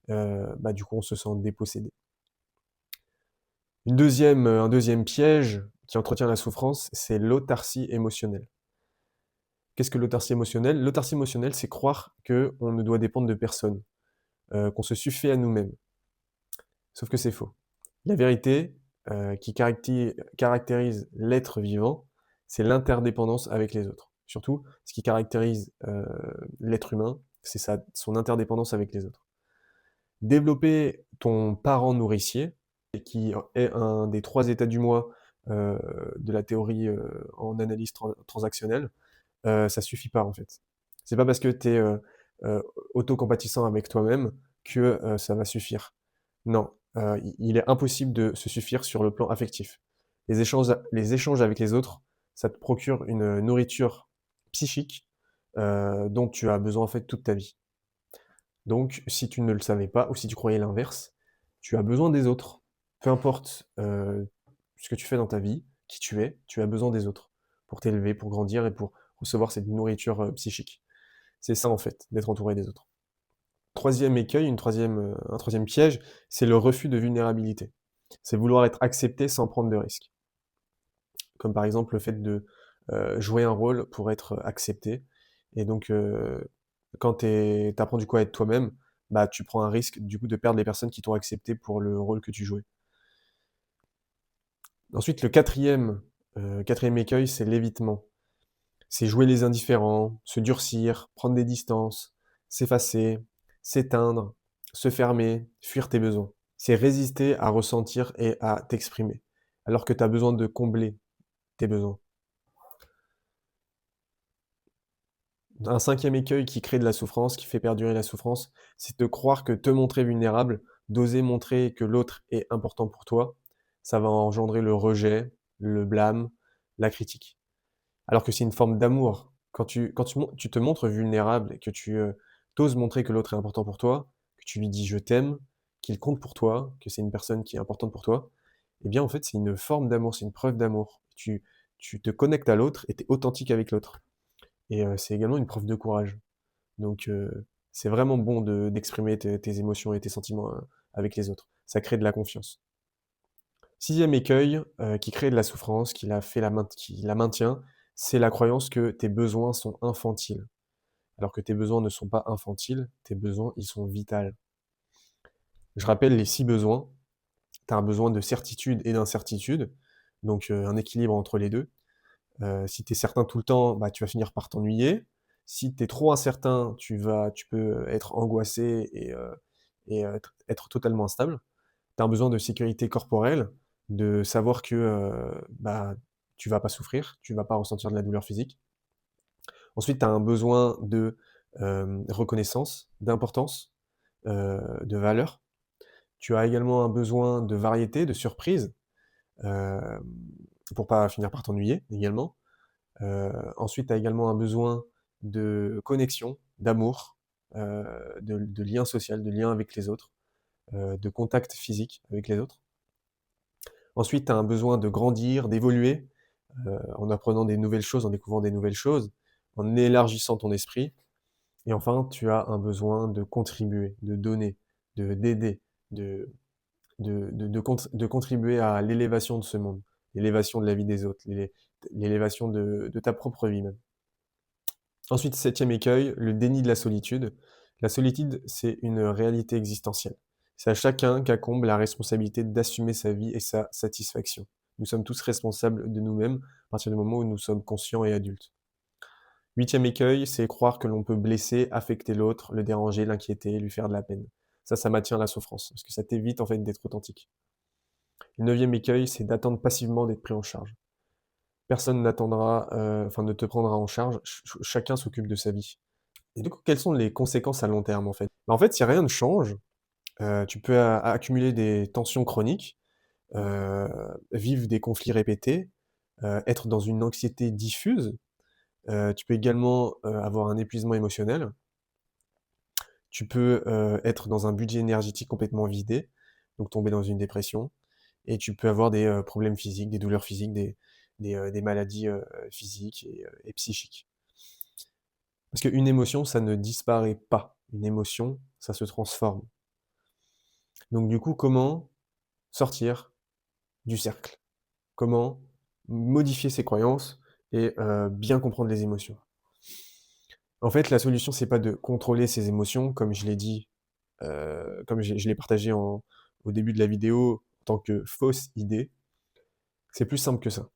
bah, du coup, on se sent dépossédé. Un deuxième piège qui entretient la souffrance, c'est l'autarcie émotionnelle. Qu'est-ce que l'autarcie émotionnelle? L'autarcie émotionnelle, c'est croire qu'on ne doit dépendre de personne, qu'on se suffit à nous-mêmes. Sauf que c'est faux. La vérité, qui caractérise l'être vivant, c'est l'interdépendance avec les autres. Surtout, ce qui caractérise, l'être humain, c'est son interdépendance avec les autres. Développer ton parent nourricier, et qui est un des 3 états du moi, heu, de la théorie, en analyse transactionnelle, ça suffit pas, en fait. C'est pas parce que tu es, autocompatissant avec toi-même que, ça va suffire. Non, il est impossible de se suffire sur le plan affectif. Les échanges avec les autres, ça te procure une nourriture psychique, dont tu as besoin, en fait, toute ta vie. Donc si tu ne le savais pas ou si tu croyais l'inverse, tu as besoin des autres. Peu importe, ce que tu fais dans ta vie, qui tu as besoin des autres pour t'élever, pour grandir et pour recevoir cette nourriture, psychique. C'est ça, en fait, d'être entouré des autres. Troisième écueil, un troisième piège, c'est le refus de vulnérabilité. C'est vouloir être accepté sans prendre de risques. Comme par exemple le fait de, jouer un rôle pour être accepté. Et donc, quand tu apprends du coup à être toi-même, bah, tu prends un risque du coup de perdre les personnes qui t'ont accepté pour le rôle que tu jouais. Ensuite, le 4e écueil, c'est l'évitement. C'est jouer les indifférents, se durcir, prendre des distances, s'effacer, s'éteindre, se fermer, fuir tes besoins. C'est résister à ressentir et à t'exprimer, alors que tu as besoin de combler tes besoins. Un 5e écueil qui crée de la souffrance, qui fait perdurer la souffrance, c'est de croire que te montrer vulnérable, d'oser montrer que l'autre est important pour toi, ça va engendrer le rejet, le blâme, la critique. Alors que c'est une forme d'amour tu te montres vulnérable et que tu oses montrer que l'autre est important pour toi, que tu lui dis: «Je t'aime», qu'il compte pour toi, que c'est une personne qui est importante pour toi, eh bien, en fait, c'est une forme d'amour, c'est une preuve d'amour. Tu te connectes à l'autre et tu es authentique avec l'autre et c'est également une preuve de courage. Donc c'est vraiment bon d'exprimer tes émotions et tes sentiments, avec les autres. Ça crée de la confiance. 6e écueil, qui crée de la souffrance, qui la maintient, c'est la croyance que tes besoins sont infantiles. Alors que tes besoins ne sont pas infantiles, tes besoins, ils sont vitals. Je rappelle les 6 besoins. Tu as un besoin de certitude et d'incertitude, donc un équilibre entre les 2. Si tu es certain tout le temps, bah, tu vas finir par t'ennuyer. Si tu es trop incertain, tu peux être angoissé être totalement instable. Tu as un besoin de sécurité corporelle, de savoir que, bah, tu vas pas souffrir, tu vas pas ressentir de la douleur physique. Ensuite, tu as un besoin de, reconnaissance, d'importance, de valeur. Tu as également un besoin de variété, de surprise, hem, pour pas finir par t'ennuyer également. Ensuite, tu as également un besoin de connexion, d'amour, de lien social, de lien avec les autres, de contact physique avec les autres. Ensuite, tu as un besoin de grandir, d'évoluer, en apprenant des nouvelles choses, en découvrant des nouvelles choses, en élargissant ton esprit. Et enfin, tu as un besoin de contribuer, de donner, d'aider, de de contribuer à l'élévation de ce monde, l'élévation de la vie des autres, l'élévation de ta propre vie même. Ensuite, 7e écueil, le déni de la solitude. La solitude, c'est une réalité existentielle. C'est à chacun qu'incombe la responsabilité d'assumer sa vie et sa satisfaction. Nous sommes tous responsables de nous-mêmes à partir du moment où nous sommes conscients et adultes. 8e écueil, c'est croire que l'on peut blesser, affecter l'autre, le déranger, l'inquiéter, lui faire de la peine. Ça maintient la souffrance, parce que ça t'évite en fait d'être authentique. Le 9e écueil, c'est d'attendre passivement d'être pris en charge. Personne n'attendra, enfin ne te prendra en charge, chacun s'occupe de sa vie. Et du coup, quelles sont les conséquences à long terme en fait? Bah, en fait, si rien ne change, tu peux accumuler des tensions chroniques, vivre des conflits répétés, être dans une anxiété diffuse. Tu peux également, avoir un épuisement émotionnel. Tu peux, être dans un budget énergétique complètement vidé, donc tomber dans une dépression et tu peux avoir des, problèmes physiques, des douleurs physiques, des maladies, physiques et psychiques. Parce qu'une émotion, ça ne disparaît pas. Une émotion, ça se transforme. Donc du coup, comment sortir du cercle? Comment modifier ses croyances et bien comprendre les émotions? En fait, la solution, c'est pas de contrôler ses émotions, comme je l'ai dit, comme je l'ai partagé au début de la vidéo, en tant que fausse idée. C'est plus simple que ça.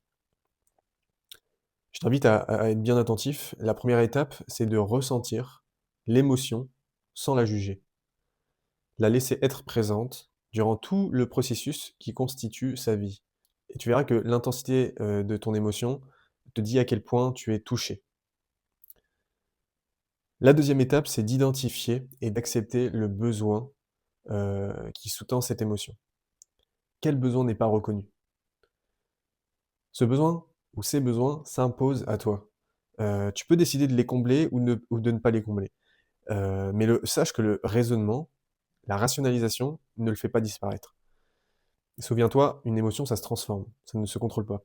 Je t'invite à être bien attentif. La première étape, c'est de ressentir l'émotion sans la juger. La laisser être présente durant tout le processus qui constitue sa vie. Et tu verras que l'intensité, de ton émotion te dit à quel point tu es touché. La deuxième étape, c'est d'identifier et d'accepter le besoin, qui sous-tend cette émotion. Quel besoin n'est pas reconnu? Ce besoin ou ces besoins s'imposent à toi. Tu peux décider de les combler ou de ne pas les combler. Mais sache que le raisonnement, la rationalisation ne le fait pas disparaître. Souviens-toi, une émotion, ça se transforme, ça ne se contrôle pas.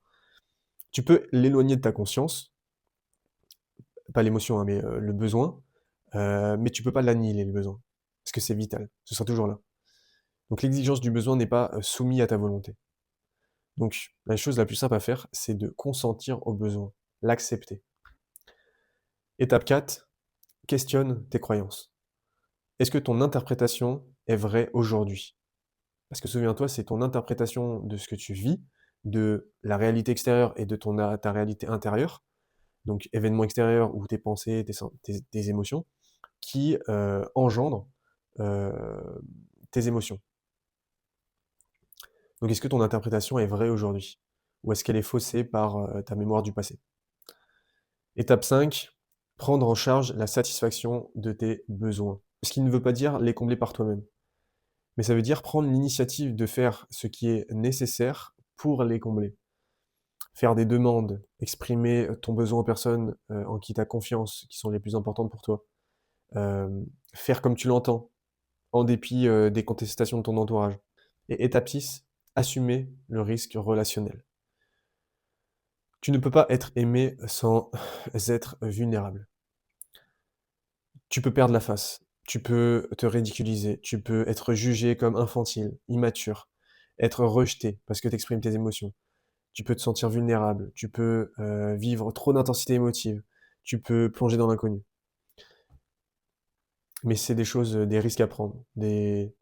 Tu peux l'éloigner de ta conscience, pas l'émotion, hein, mais le besoin, mais tu peux pas l'annihiler, le besoin, parce que c'est vital, ce sera toujours là. Donc l'exigence du besoin n'est pas soumise à ta volonté. Donc la chose la plus simple à faire, c'est de consentir au besoin, l'accepter. Étape 4, questionne tes croyances. Est-ce que ton interprétation est vraie aujourd'hui? Parce que souviens-toi, c'est ton interprétation de ce que tu vis, de la réalité extérieure et de ta réalité intérieure, donc événements extérieurs ou tes pensées, tes émotions, qui engendrent euh, tes émotions. Donc est-ce que ton interprétation est vraie aujourd'hui? Ou est-ce qu'elle est faussée par ta mémoire du passé? Étape 5, prendre en charge la satisfaction de tes besoins. Ce qui ne veut pas dire les combler par toi-même, mais ça veut dire prendre l'initiative de faire ce qui est nécessaire pour les combler. faire des demandes, exprimer ton besoin aux personnes en qui tu as confiance, qui sont les plus importantes pour toi, faire comme tu l'entends, en dépit des contestations de ton entourage. Et étape 6, assumer le risque relationnel. Tu ne peux pas être aimé sans être vulnérable. Tu peux perdre la face, tu peux te ridiculiser, tu peux être jugé comme infantile, immature, être rejeté parce que tu exprimes tes émotions. Tu peux te sentir vulnérable, tu peux vivre trop d'intensité émotive, tu peux plonger dans l'inconnu. Mais c'est des choses, des risques à prendre, des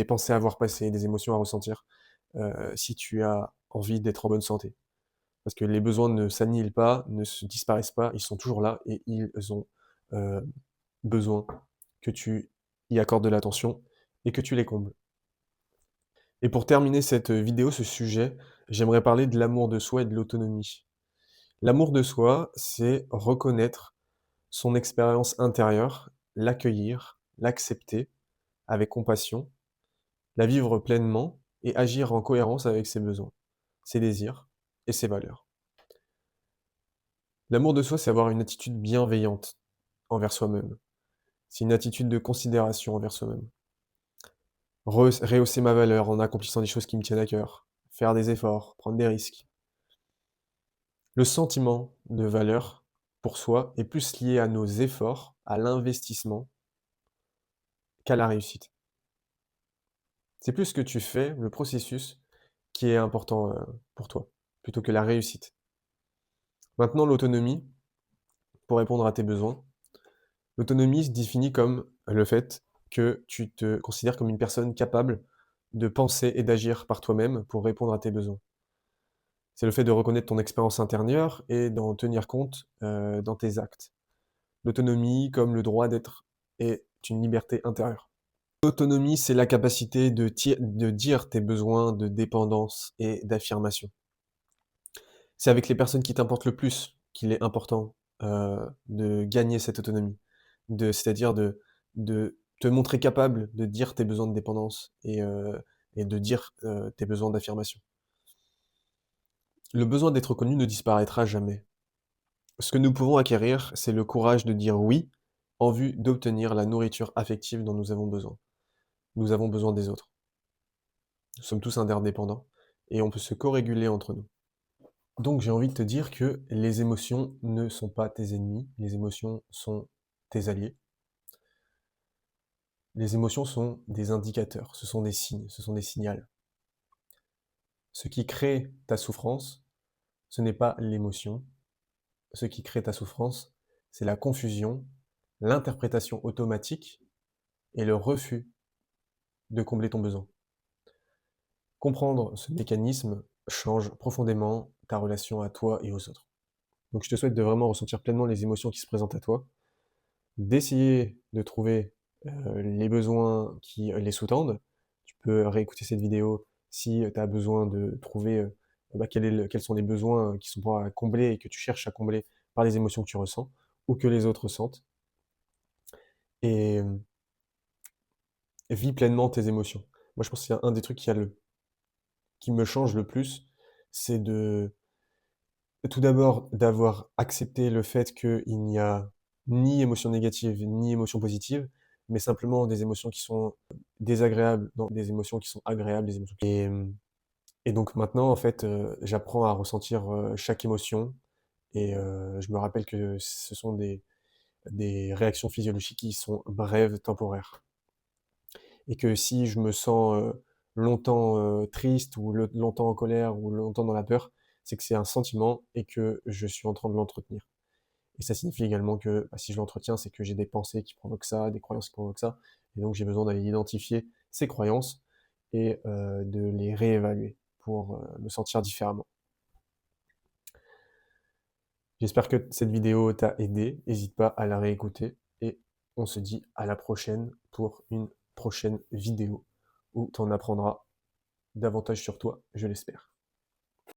pensées à voir passer, des émotions à ressentir, si tu as envie d'être en bonne santé. Parce que les besoins ne s'annihilent pas, ne se disparaissent pas, ils sont toujours là et ils ont heu, besoin que tu y accordes de l'attention et que tu les combles. Et pour terminer cette vidéo, ce sujet, j'aimerais parler de l'amour de soi et de l'autonomie. L'amour de soi, c'est reconnaître son expérience intérieure, l'accueillir, l'accepter avec compassion, la vivre pleinement et agir en cohérence avec ses besoins, ses désirs et ses valeurs. L'amour de soi, c'est avoir une attitude bienveillante envers soi-même. C'est une attitude de considération envers soi-même. Rehausser ma valeur en accomplissant des choses qui me tiennent à cœur, faire des efforts, prendre des risques. Le sentiment de valeur pour soi est plus lié à nos efforts, à l'investissement, qu'à la réussite. C'est plus ce que tu fais, le processus, qui est important pour toi, plutôt que la réussite. Maintenant, l'autonomie, pour répondre à tes besoins, l'autonomie se définit comme le fait que tu te considères comme une personne capable de penser et d'agir par toi-même pour répondre à tes besoins. C'est le fait de reconnaître ton expérience intérieure et d'en tenir compte, dans tes actes. L'autonomie, comme le droit d'être, est une liberté intérieure. L'autonomie, c'est la capacité de dire tes besoins de dépendance et d'affirmation. C'est avec les personnes qui t'importent le plus qu'il est important, de gagner cette autonomie. C'est-à-dire de te montrer capable de dire tes besoins de dépendance et de dire, tes besoins d'affirmation. Le besoin d'être reconnu ne disparaîtra jamais. Ce que nous pouvons acquérir, c'est le courage de dire «oui» en vue d'obtenir la nourriture affective dont nous avons besoin. Nous avons besoin des autres. Nous sommes tous interdépendants et on peut se co-réguler entre nous. Donc j'ai envie de te dire que les émotions ne sont pas tes ennemis, les émotions sont tes alliés. Les émotions sont des indicateurs, ce sont des signes, ce sont des signals. Ce qui crée ta souffrance, ce n'est pas l'émotion. Ce qui crée ta souffrance, c'est la confusion, l'interprétation automatique et le refus de combler ton besoin. Comprendre ce mécanisme change profondément ta relation à toi et aux autres. Donc je te souhaite de vraiment ressentir pleinement les émotions qui se présentent à toi, d'essayer de trouver les besoins qui les sous-tendent. Tu peux réécouter cette vidéo si tu as besoin de trouver quels sont les besoins qui sont pas à combler et que tu cherches à combler par les émotions que tu ressens ou que les autres ressentent. Et vis pleinement tes émotions. Moi, je pense qu'il y a un des trucs qui me change le plus, c'est tout d'abord, d'avoir accepté le fait qu'il n'y a ni émotion négative, ni émotion positive, mais simplement des émotions qui sont désagréables, non, des émotions qui sont agréables, des émotions et donc maintenant, en fait, j'apprends à ressentir, chaque émotion et je me rappelle que ce sont des réactions physiologiques qui sont brèves, temporaires et que si je me sens, longtemps, triste ou longtemps en colère ou longtemps dans la peur, c'est que c'est un sentiment et que je suis en train de l'entretenir. Et ça signifie également que, bah, si je l'entretiens, c'est que j'ai des pensées qui provoquent ça, des croyances qui provoquent ça, et donc j'ai besoin d'aller identifier ces croyances et de les réévaluer pour, me sentir différemment. J'espère que cette vidéo t'a aidé, n'hésite pas à la réécouter et on se dit à la prochaine pour une prochaine vidéo où tu en apprendras davantage sur toi, je l'espère.